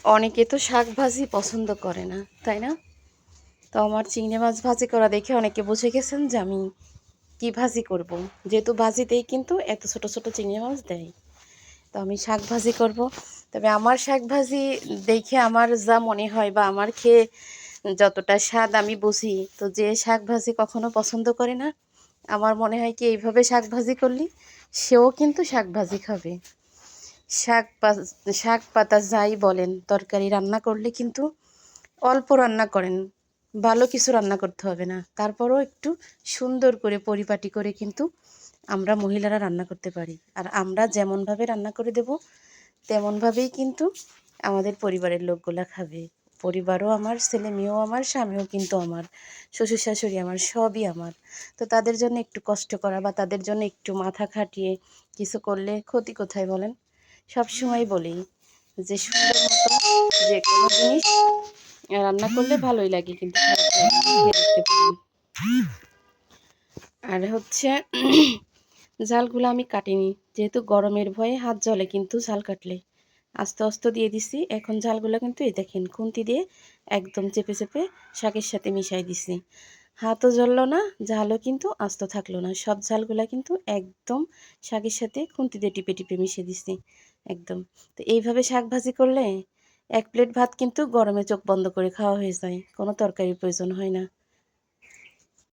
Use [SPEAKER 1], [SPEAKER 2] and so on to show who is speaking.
[SPEAKER 1] অনেকে তো শাক ভাজি পছন্দ করে না, তাই না? তো আমার চিংড়ি মাছ ভাজি করা দেখে অনেকে বুঝে গেছেন যে আমি কি ভাজি করব। যেহেতু ভাজিতেই কিন্তু এত ছোট ছোট চিংড়ি মাছ দেয়, তো আমি শাক ভাজি করব। তবে আমার শাক ভাজি দেখে আমার যা মনে হয় বা আমার খেয়ে যতটা স্বাদ আমি বুঝি, তো যে শাক ভাজি কখনো পছন্দ করে না, আমার মনে হয় কি এইভাবে শাক ভাজি করলে সেও কিন্তু শাক ভাজি খাবে। শাক পাতা যাই বলেন, তরকারি রান্না করলে কিন্তু অল্প রান্না করেন, ভালো কিছু রান্না করতে হবে না, তারপরও একটু সুন্দর করে পরিপাটি করে কিন্তু আমরা মহিলারা রান্না করতে পারি। আর আমরা যেমনভাবে রান্না করে দেব তেমনভাবেই কিন্তু আমাদের পরিবারের লোকগুলা খাবে। পরিবারও আমার, ছেলে মেয়েও আমার, স্বামীও কিন্তু আমার, শ্বশুর শাশুড়ি আমার, সবই আমার। তো তাদের জন্য একটু কষ্ট করা বা তাদের জন্য একটু মাথা খাটিয়ে কিছু করলে ক্ষতি কোথায় বলেন? সবসময় বলি যে সুন্দর মতো যে কোনো জিনিস রান্না করলে ভালোই লাগে, কিন্তু খারাপ লাগে না, খেয়ে দেখতে পারেন। আর হচ্ছে ঝালগুলো আমি কাটিনি, যেহেতু গরমের ভয়ে হাত জ্বলে কিন্তু ঝাল কাটলে। আস্তে আস্তে দিয়ে দিছি। এখন ঝালগুলো কিন্তু এই দেখেন খুন্তি দিয়ে একদম চেপে চেপে শাকের সাথে মিশাই দিছি। হাতও জ্বললো না, ঝালও কিন্তু আস্ত থাকলো না, সব ঝালগুলা কিন্তু একদম শাকের সাথে খুন্তি দিয়ে টিপে টিপে মিশিয়ে দিছি একদম। তো এইভাবে শাক ভাজি করলে এক প্লেট ভাত কিন্তু গরমে চোখ বন্ধ করে খাওয়া হয়ে যায়, কোনো তরকারির প্রয়োজন হয় না।